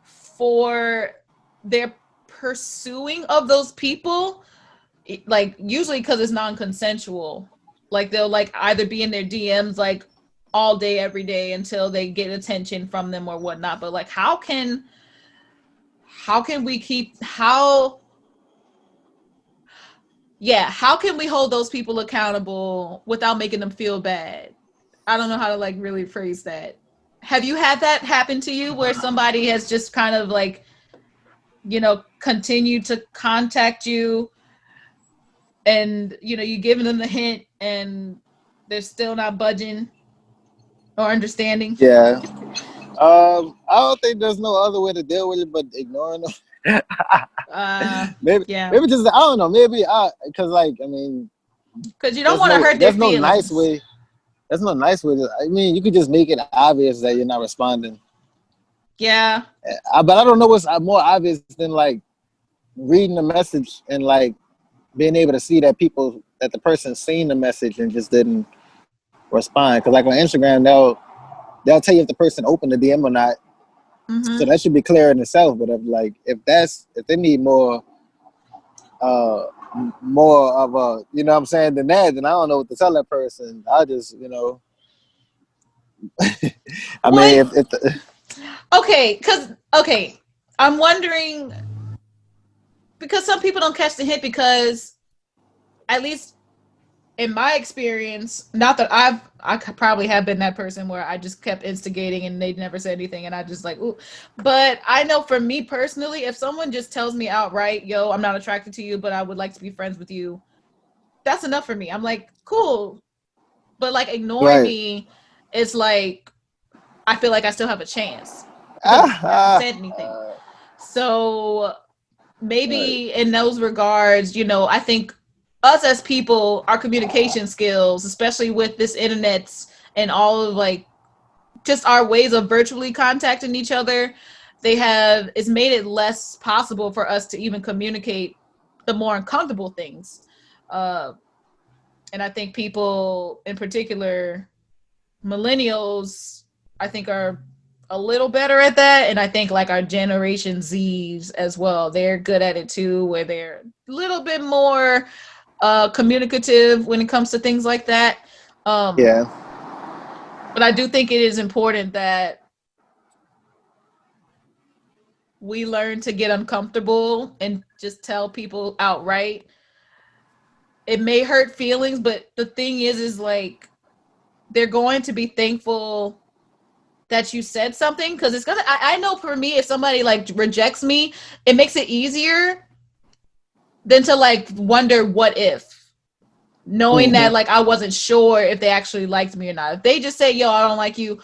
for their pursuing of those people, like usually because it's non-consensual. Like they'll like either be in their DMs like all day every day until they get attention from them or whatnot. But like how can we keep how yeah, how can we hold those people accountable without making them feel bad? I don't know how to like really phrase that. Have you had that happen to you where somebody has just kind of like, you know, continued to contact you and, you know, you giving them the hint and they're still not budging or understanding? Yeah. I don't think there's no other way to deal with it but ignoring them. maybe, Yeah, maybe just I don't know. Maybe because like I mean, because you don't want to hurt their there's no nice feelings. way. There's no nice way. I mean, you could just make it obvious that you're not responding. Yeah, But I don't know what's more obvious than like reading the message and like being able to see that the person seen the message and just didn't respond. Because like on Instagram, they'll tell you if the person opened the DM or not. So mm-hmm. that should be clear in itself. But if they need uh more of a you know what I'm saying than that, then I don't know what to tell that person. I just I mean What? if the, Okay, because okay, I'm wondering because some people don't catch the hint because at least in my experience, not that I probably have been that person where I just kept instigating and they never said anything and I just like ooh, but I know for me personally, if someone just tells me outright, yo, I'm not attracted to you, but I would like to be friends with you, that's enough for me. I'm like, cool. But like ignoring Right. me is like I feel like I still have a chance because Ah, I haven't ah, said anything. So right. maybe in those regards, you know, I think us as people, our communication skills, especially with this internet and all of like just our ways of virtually contacting each other, they have it's made it less possible for us to even communicate the more uncomfortable things. Uh, and I think people in particular, millennials, I think are a little better at that. And I think like our generation Z's as well, they're good at it too, where they're a little bit more communicative when it comes to things like that. Um, Yeah. but I do think it is important that we learn to get uncomfortable and just tell people outright. It may hurt feelings, but the thing is like they're going to be thankful that you said something because it's gonna. I know for me, if somebody like rejects me, it makes it easier than to like wonder what if, knowing Hmm. that like I wasn't sure if they actually liked me or not. If they just say, "Yo, I don't like you,"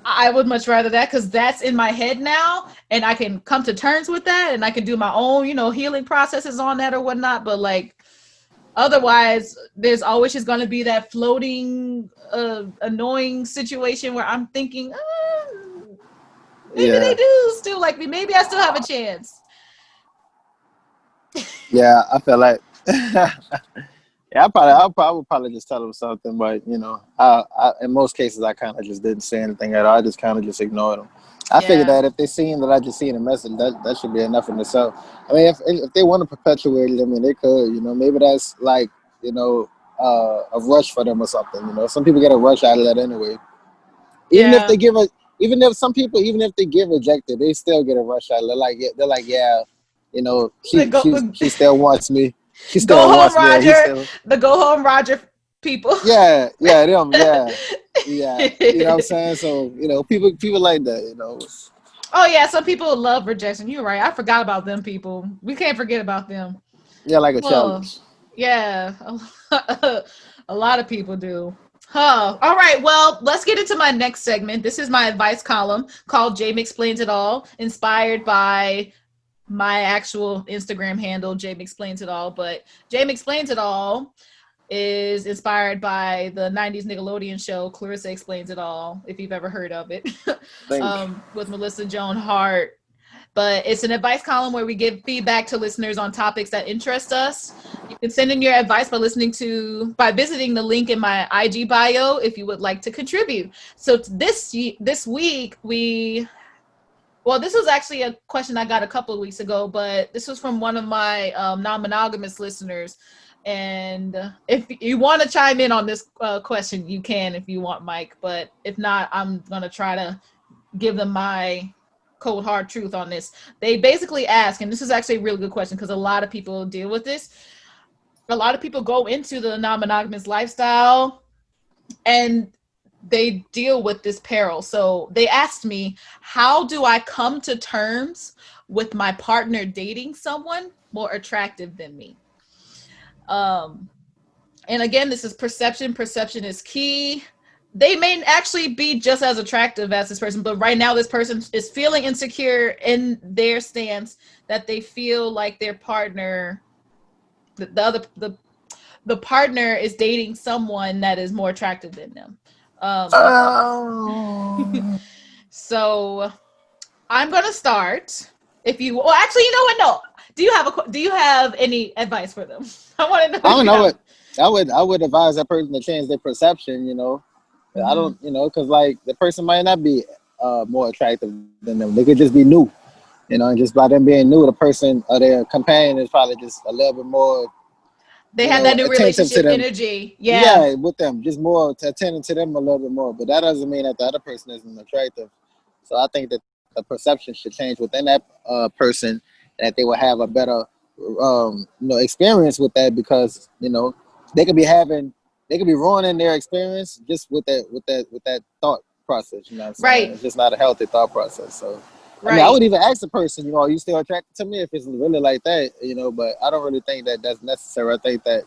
I would much rather that because that's in my head now, and I can come to terms with that, and I can do my own, you know, healing processes on that or whatnot. But like otherwise, there's always just going to be that floating, annoying situation where I'm thinking, maybe they Yeah. do still like me. Maybe I still have a chance. Yeah. I feel like. Yeah, I would probably just tell them something, but in most cases, I kind of just didn't say anything at all. I just kind of just ignored them. I figured Yeah. that if they seen that I just seen a message, that should be enough in itself. I mean, if they want to perpetuate it, I mean, they could. Maybe that's like a rush for them or something. Some people get a rush out of that anyway. Even if they Yeah. give a, even if some people, even if they get rejected, they still get a rush out of it. They're like, yeah, The go she still wants me. She go still home wants me, or he Roger. still. The go home Roger people. Yeah, yeah, them, yeah, yeah. You know what I'm saying? So people like that. Oh yeah, some people love rejection. You're right. I forgot about them people. We can't forget about them. Yeah, like a Oh, challenge. yeah. A lot of people do. Huh. All right. Well, let's get into my next segment. This is my advice column called J.Mix Explains It All, inspired by my actual Instagram handle, J.Mix Explains It All. But J.Mix Explains It All is inspired by the 90s Nickelodeon show Clarissa Explains It All, if you've ever heard of it, Think. with Melissa Joan Hart. But it's an advice column where we give feedback to listeners on topics that interest us. You can send in your advice by visiting the link in my IG bio if you would like to contribute. So this week this was actually a question I got a couple of weeks ago, but this was from one of my non-monogamous listeners. And if you want to chime in on this question, you can if you want, Mike. But if not, I'm gonna try to give them my cold hard truth on this. They basically ask, and this is actually a really good question because a lot of people deal with this. A lot of people go into the non-monogamous lifestyle and they deal with this peril. So they asked me, how do I come to terms with my partner dating someone more attractive than me? Um, and again, this is perception. Perception is key. They may actually be just as attractive as this person, but right now this person is feeling insecure in their stance that they feel like their partner, the other the partner is dating someone that is more attractive than them. Um, Um, so I'm gonna start. If you, well, actually, you know what? No. Do you have any advice for them? I want to know I if don't you know have. what. I would advise that person to change their perception. I Mm-hmm. don't. Because like the person might not be more attractive than them. They could just be new. And just by them being new, the person or their companion is probably just a little bit more, They have that new attentive to relationship them. energy. Yeah. Yeah, with them, just more attending to them a little bit more. But that doesn't mean that the other person isn't attractive. So I think that the perception should change within that person, that they will have a better, experience with that because they could be having, they could be ruining their experience just with that thought process. You know what I'm saying? Right. It's just not a healthy thought process. So. I mean, I would Right. even ask the person, are you still attracted to me if it's really like that, but I don't really think that that's necessary. I think that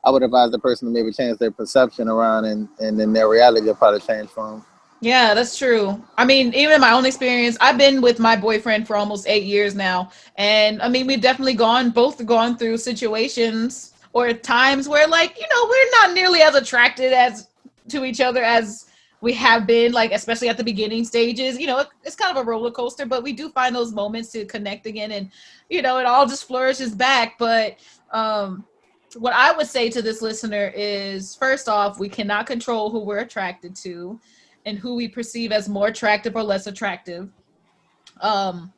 I would advise the person to maybe change their perception around, and then their reality will probably change for them. Yeah, that's true. I mean, even in my own experience, I've been with my boyfriend for almost 8 years now. And I mean, we've definitely both gone through situations or times where, like, we're not nearly as attracted as to each other as we have been, like, especially at the beginning stages. It's kind of a roller coaster, but we do find those moments to connect again. And, it all just flourishes back. But, what I would say to this listener is, first off, we cannot control who we're attracted to and who we perceive as more attractive or less attractive. Um,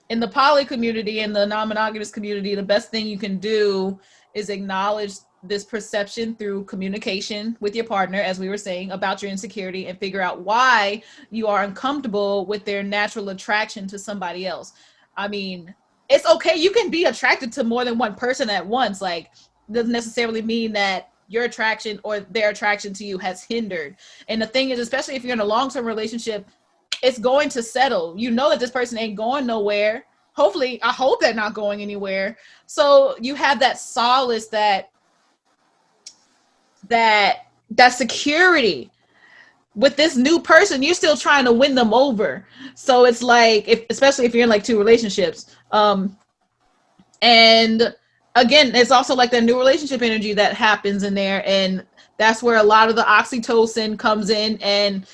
in the poly community and the non-monogamous community, the best thing you can do is acknowledge this perception through communication with your partner, as we were saying, about your insecurity, and figure out why you are uncomfortable with their natural attraction to somebody else. I mean, it's okay. You can be attracted to more than one person at once. Like, doesn't necessarily mean that your attraction or their attraction to you has hindered. And the thing is, especially if you're in a long-term relationship, it's going to settle. You know that this person ain't going nowhere. Hopefully, I hope they're not going anywhere. So you have that solace, that security. With this new person, you're still trying to win them over. So it's like, especially if you're in like two relationships. And again, it's also like that new relationship energy that happens in there. And that's where a lot of the oxytocin comes in. And,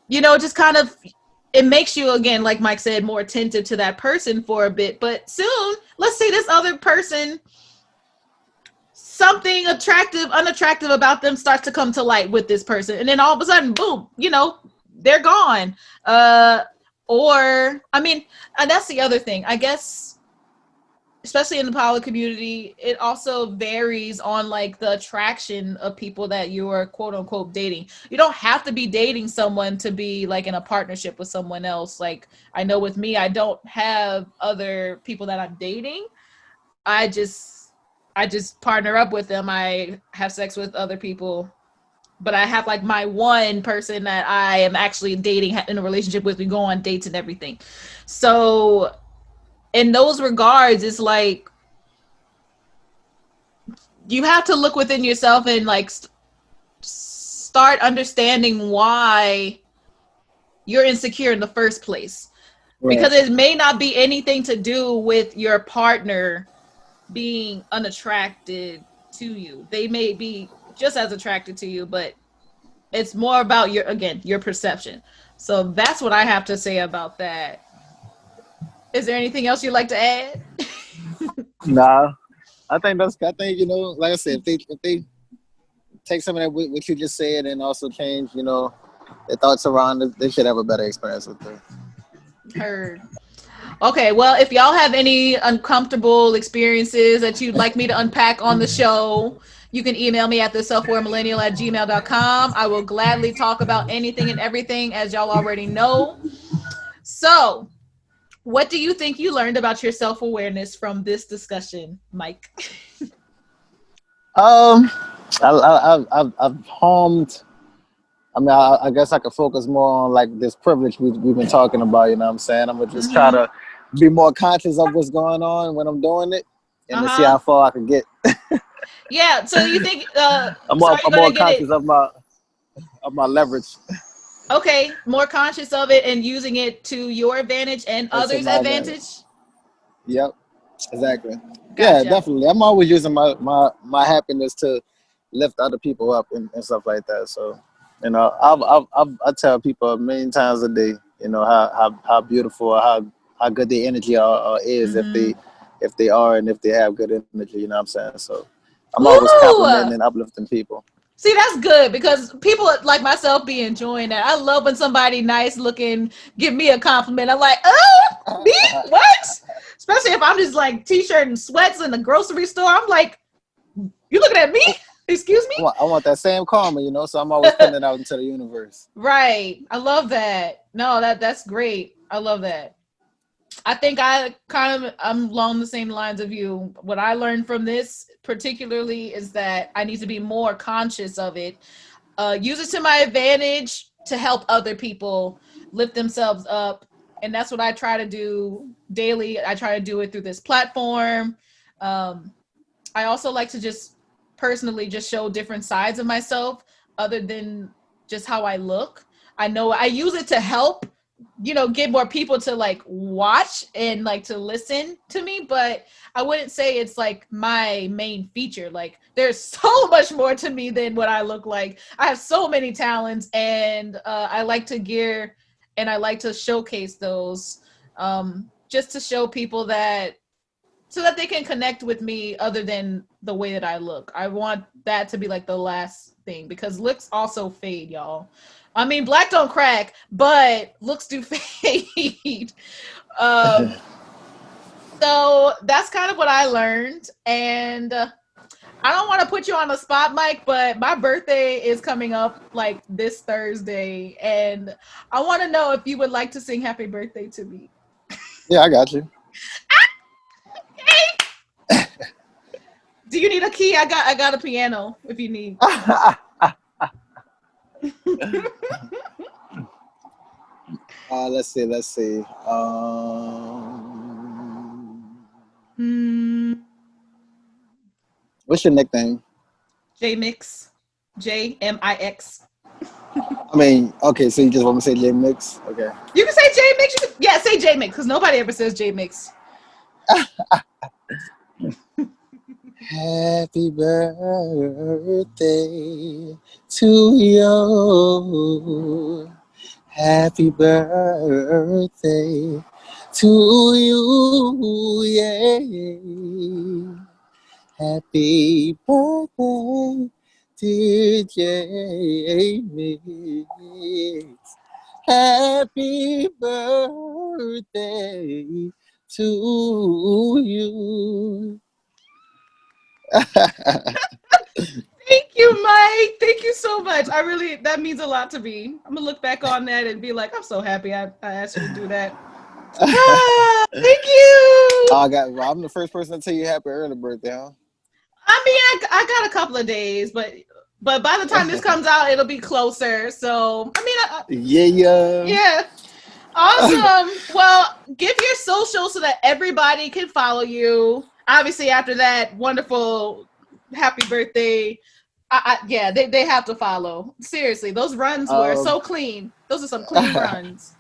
just kind of, it makes you, again, like Mike said, more attentive to that person for a bit. But soon, let's say this other person, something unattractive about them starts to come to light with this person. And then all of a sudden, boom, they're gone. Or, I mean, and that's the other thing, I guess, especially in the poly community, it also varies on like the attraction of people that you are quote unquote dating. You don't have to be dating someone to be like in a partnership with someone else. Like, I know with me, I don't have other people that I'm dating. I just partner up with them. I have sex with other people, but I have like my one person that I am actually dating, in a relationship with. We go on dates and everything. So in those regards, it's like you have to look within yourself and like start understanding why you're insecure in the first place. Right. Because it may not be anything to do with your partner being unattracted to you. They may be just as attracted to you, but it's more about your perception. So that's what I have to say about that. Is there anything else you'd like to add? Nah, I think like I said, if they take some of that what you just said and also change their thoughts around it, they should have a better experience with it. Heard. Okay, well, if y'all have any uncomfortable experiences that you'd like me to unpack on the show, you can email me at theselfawaremillennial@gmail.com. I will gladly talk about anything and everything, as y'all already know. So, what do you think you learned about your self-awareness from this discussion, Mike? Um, I've harmed. I mean, I guess I could focus more on like this privilege we've been talking about. You know what I'm saying? I'm gonna just try Mm-hmm. to be more conscious of what's going on when I'm doing it, and to see Uh-huh. how far I can get. Yeah, so you think, I'm so more, are you I'm going more to get it, conscious of my leverage. okay, more conscious of it and using it to your advantage and And to others' my advantage. advantage? Yep, exactly. Yeah, Gotcha. definitely. I'm always using my happiness to lift other people up and stuff like that. So, I tell people a million times a day, how beautiful, or how good their energy is Mm-hmm. if they are and if they have good energy. You know what I'm saying? So, I'm always Ooh! complimenting and uplifting people. See, that's good because people like myself be enjoying that. I love when somebody nice looking give me a compliment. I'm like, oh, me? What? Especially if I'm just like t-shirt and sweats in the grocery store. I'm like, you looking at me? Excuse me? I want that same karma, so I'm always putting it out into the universe. Right. I love that. No, that's great. I love that. I think I'm along the same lines of you. What I learned from this particularly is that I need to be more conscious of it. Use it to my advantage to help other people lift themselves up. And that's what I try to do daily. I try to do it through this platform. Um, I also like to just personally just show different sides of myself other than just how I look. I know I use it to help, get more people to like watch and like to listen to me, but I wouldn't say it's like my main feature. Like there's so much more to me than what I look like. I have so many talents, and I like to gear and I like to showcase those, just to show people that so that they can connect with me other than the way that I look. I want that to be like the last thing, because looks also fade, y'all. I mean, black don't crack, but looks do fade. um, so that's kind of what I learned. And I don't want to put you on the spot, Mike, but my birthday is coming up like this Thursday. And I want to know if you would like to sing happy birthday to me. Yeah, I got you. Do you need a key? I got a piano if you need. Let's see. Let's see. What's your nickname? J.Mix. J.M.I.X. I mean, okay, so you just want me to say J.Mix? Okay. You can say J.Mix. Yeah, say J.Mix, because nobody ever says J.Mix. Happy birthday to you. Happy birthday to you. Yeah. Happy birthday, dear J.Mix. Happy birthday to you. Thank you, Mike. Thank you so much. That means a lot to me. I'm going to look back on that and be like, I'm so happy I asked you to do that. Thank you. Well, I'm the first person to tell you happy early birthday, huh? I mean, I got a couple of days, but by the time this comes out, it'll be closer. So, I mean, Yeah. yeah. Awesome. Well, give your social so that everybody can follow you. Obviously, after that wonderful happy birthday, yeah, they have to follow. Seriously, those runs were Um, so clean. Those are some clean runs.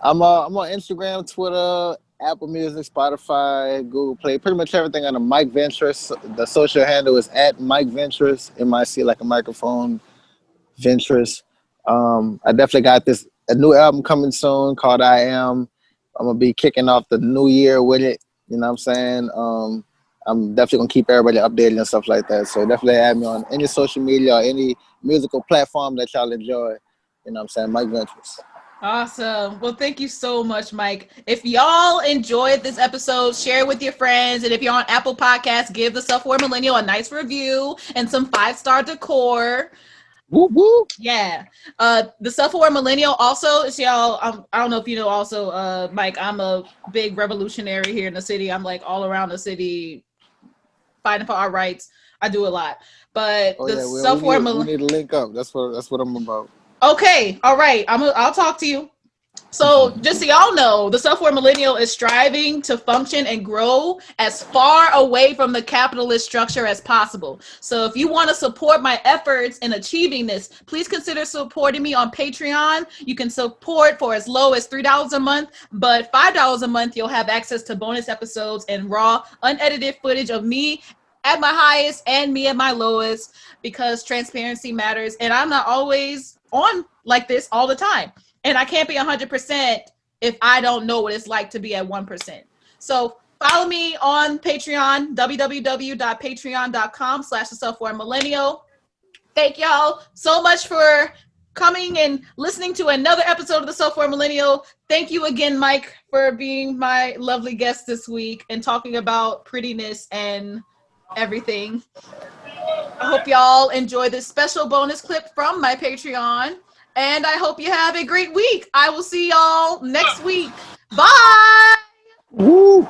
I'm on Instagram, Twitter, Apple Music, Spotify, Google Play, pretty much everything on the Mic Ventress. The social handle is at Mic Ventress, MIC like a microphone, Ventress. I definitely got a new album coming soon called I Am. I'm gonna be kicking off the new year with it. You know what I'm saying? I'm definitely gonna keep everybody updated and stuff like that. So definitely add me on any social media or any musical platform that y'all enjoy. You know what I'm saying? Mic Ventress. Awesome. Well, thank you so much, Mike. If y'all enjoyed this episode, share it with your friends. And if you're on Apple Podcasts, give the Self-Aware Millennial a nice review and some 5-star decor. Woo woo. Yeah. The Self-Aware Millennial also is y'all. I don't know if you know also, Mike, I'm a big revolutionary here in the city. I'm like all around the city fighting for our rights. I do a lot. But Oh the yeah, Self-Aware we Millennial. need to link up. That's what I'm about. Okay. All right. I'll talk to you. So just so y'all know, the Self-Aware Millennial is striving to function and grow as far away from the capitalist structure as possible. So if you want to support my efforts in achieving this, please consider supporting me on Patreon. You can support for as low as $3 a month, but $5 a month, you'll have access to bonus episodes and raw, unedited footage of me at my highest and me at my lowest, because transparency matters. And I'm not always on like this all the time. And I can't be 100% if I don't know what it's like to be at 1%. So follow me on Patreon, www.patreon.com/the-self-aware-millennial. Thank y'all so much for coming and listening to another episode of the Self-Aware Millennial. Thank you again, Mike, for being my lovely guest this week and talking about prettiness and everything. I hope y'all enjoy this special bonus clip from my Patreon. And I hope you have a great week. I will see y'all next week. Bye. Woo.